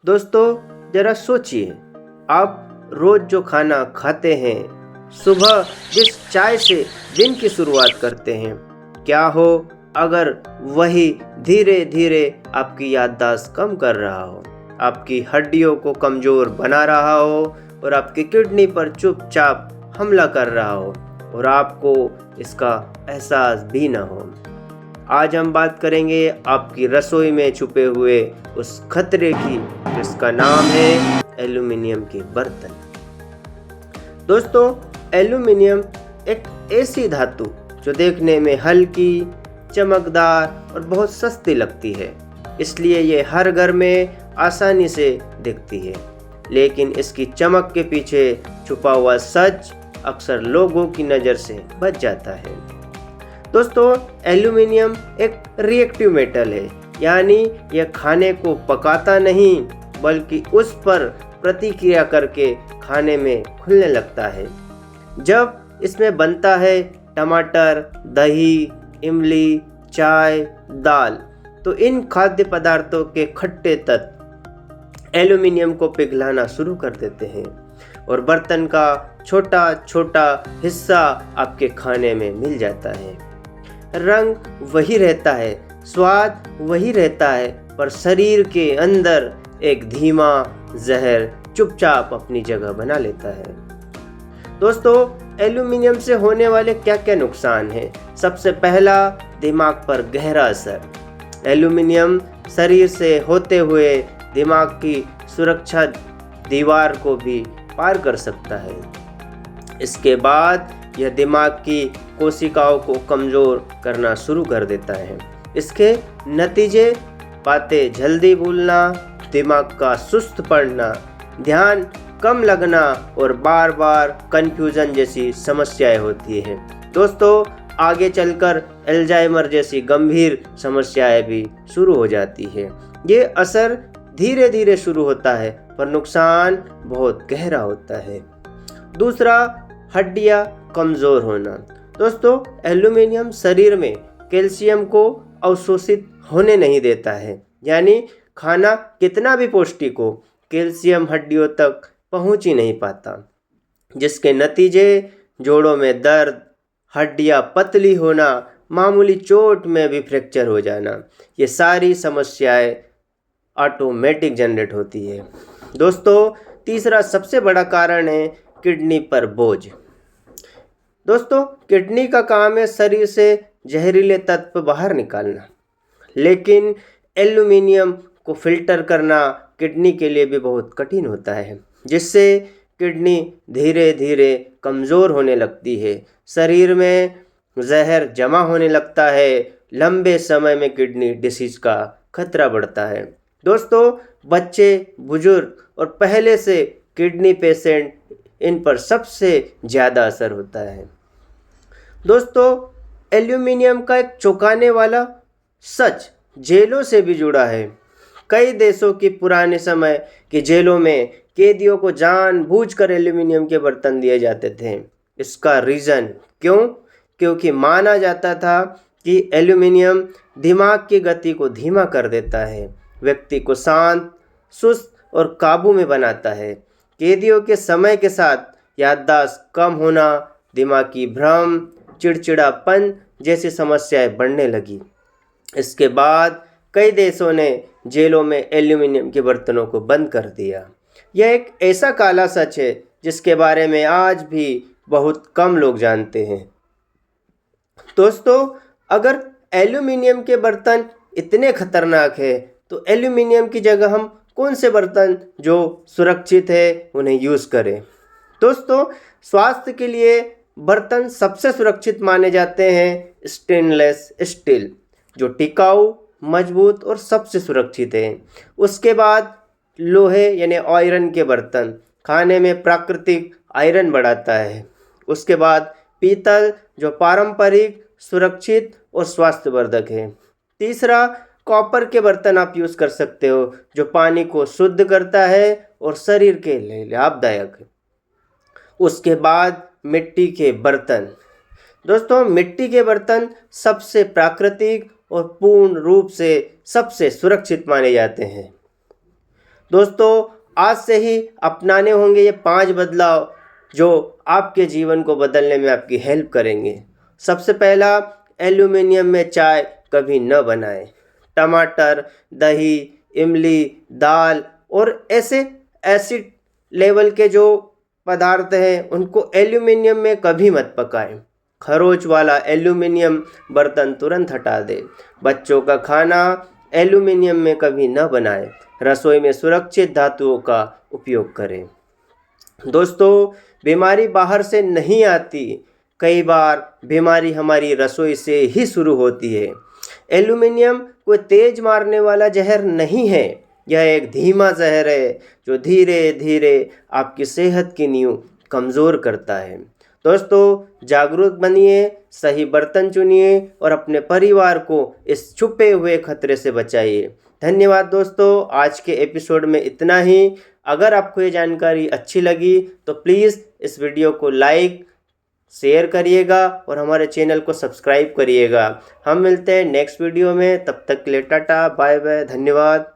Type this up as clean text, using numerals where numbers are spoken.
दोस्तों, जरा सोचिए, आप रोज जो खाना खाते हैं, सुबह जिस चाय से दिन की शुरुआत करते हैं, क्या हो अगर वही धीरे धीरे आपकी याददाश्त कम कर रहा हो, आपकी हड्डियों को कमज़ोर बना रहा हो और आपकी किडनी पर चुपचाप हमला कर रहा हो और आपको इसका एहसास भी ना हो। आज हम बात करेंगे आपकी रसोई में छुपे हुए उस खतरे की, जिसका नाम है एल्यूमिनियम के बर्तन। दोस्तों, एल्यूमिनियम एक ऐसी धातु जो देखने में हल्की, चमकदार और बहुत सस्ती लगती है, इसलिए ये हर घर में आसानी से दिखती है। लेकिन इसकी चमक के पीछे छुपा हुआ सच अक्सर लोगों की नज़र से बच जाता है। दोस्तों, एल्यूमिनियम एक रिएक्टिव मेटल है, यानी यह खाने को पकाता नहीं बल्कि उस पर प्रतिक्रिया करके खाने में घुलने लगता है। जब इसमें बनता है टमाटर, दही, इमली, चाय, दाल, तो इन खाद्य पदार्थों के खट्टे तत्व एल्यूमिनियम को पिघलाना शुरू कर देते हैं और बर्तन का छोटा छोटा हिस्सा आपके खाने में मिल जाता है। रंग वही रहता है, स्वाद वही रहता है, पर शरीर के अंदर एक धीमा जहर चुपचाप अपनी जगह बना लेता है। दोस्तों, एल्यूमिनियम से होने वाले क्या क्या नुकसान हैं? सबसे पहला, दिमाग पर गहरा असर। एल्यूमिनियम शरीर से होते हुए दिमाग की सुरक्षा दीवार को भी पार कर सकता है। इसके बाद यह दिमाग की कोशिकाओं को कमज़ोर करना शुरू कर देता है। इसके नतीजे, बातें जल्दी भूलना, दिमाग का सुस्त पड़ना, ध्यान कम लगना और बार बार कन्फ्यूज़न जैसी समस्याएं होती हैं। दोस्तों, आगे चलकर अल्जाइमर जैसी गंभीर समस्याएं भी शुरू हो जाती है। ये असर धीरे धीरे शुरू होता है, पर नुकसान बहुत गहरा होता है। दूसरा, हड्डियां कमज़ोर होना। दोस्तों, एल्यूमिनियम शरीर में कैल्शियम को अवशोषित होने नहीं देता है, यानी खाना कितना भी पौष्टिक हो, कैल्शियम हड्डियों तक पहुंच ही नहीं पाता, जिसके नतीजे जोड़ों में दर्द, हड्डियां पतली होना, मामूली चोट में भी फ्रैक्चर हो जाना, ये सारी समस्याएं ऑटोमेटिक जनरेट होती है। दोस्तों, तीसरा सबसे बड़ा कारण है किडनी पर बोझ। दोस्तों, किडनी का काम है शरीर से जहरीले तत्व बाहर निकालना, लेकिन एल्यूमिनियम को फिल्टर करना किडनी के लिए भी बहुत कठिन होता है, जिससे किडनी धीरे धीरे कमज़ोर होने लगती है, शरीर में जहर जमा होने लगता है, लंबे समय में किडनी डिसीज का खतरा बढ़ता है। दोस्तों, बच्चे, बुजुर्ग और पहले से किडनी पेशेंट, इन पर सबसे ज़्यादा असर होता है। दोस्तों, एल्यूमिनियम का एक चौंकाने वाला सच जेलों से भी जुड़ा है। कई देशों की पुराने समय की जेलों में कैदियों को जानबूझकर एल्यूमिनियम के बर्तन दिए जाते थे। इसका रीज़न क्यों? क्योंकि माना जाता था कि एल्यूमिनियम दिमाग की गति को धीमा कर देता है, व्यक्ति को शांत, सुस्त और काबू में बनाता है। कैदियों के समय के साथ याददाश्त कम होना, दिमागी भ्रम, चिड़चिड़ापन जैसी समस्याएं बढ़ने लगी। इसके बाद कई देशों ने जेलों में एल्यूमिनियम के बर्तनों को बंद कर दिया। यह एक ऐसा काला सच है जिसके बारे में आज भी बहुत कम लोग जानते हैं। दोस्तों, अगर एल्यूमिनियम के बर्तन इतने खतरनाक है, तो एल्यूमिनियम की जगह हम कौन से बर्तन जो सुरक्षित है उन्हें यूज़ करें? दोस्तों, स्वास्थ्य के लिए बर्तन सबसे सुरक्षित माने जाते हैं स्टेनलेस स्टील, जो टिकाऊ, मजबूत और सबसे सुरक्षित है। उसके बाद लोहे यानी आयरन के बर्तन, खाने में प्राकृतिक आयरन बढ़ाता है। उसके बाद पीतल, जो पारंपरिक, सुरक्षित और स्वास्थ्यवर्धक है। तीसरा, कॉपर के बर्तन आप यूज़ कर सकते हो, जो पानी को शुद्ध करता है और शरीर के लिए लाभदायक है। उसके बाद मिट्टी के बर्तन। दोस्तों, मिट्टी के बर्तन सबसे प्राकृतिक और पूर्ण रूप से सबसे सुरक्षित माने जाते हैं। दोस्तों, आज से ही अपनाने होंगे ये 5 बदलाव जो आपके जीवन को बदलने में आपकी हेल्प करेंगे। सबसे पहला, एल्यूमीनियम में चाय कभी न बनाएं। टमाटर, दही, इमली, दाल और ऐसे एसिड लेवल के जो पदार्थ हैं उनको एल्यूमीनियम में कभी मत पकाएं। खरोच वाला एल्यूमीनियम बर्तन तुरंत हटा दें। बच्चों का खाना एल्यूमीनियम में कभी न बनाएं। रसोई में सुरक्षित धातुओं का उपयोग करें। दोस्तों, बीमारी बाहर से नहीं आती, कई बार बीमारी हमारी रसोई से ही शुरू होती है। एल्यूमीनियम कोई तेज मारने वाला जहर नहीं है, यह एक धीमा जहर है जो धीरे धीरे आपकी सेहत की नींव कमज़ोर करता है। दोस्तों, जागरूक बनिए, सही बर्तन चुनिए और अपने परिवार को इस छुपे हुए खतरे से बचाइए। धन्यवाद दोस्तों, आज के एपिसोड में इतना ही। अगर आपको ये जानकारी अच्छी लगी तो प्लीज़ इस वीडियो को लाइक शेयर करिएगा और हमारे चैनल को सब्सक्राइब करिएगा। हम मिलते हैं नेक्स्ट वीडियो में, तब तक के लिए टाटा बाय बाय, धन्यवाद।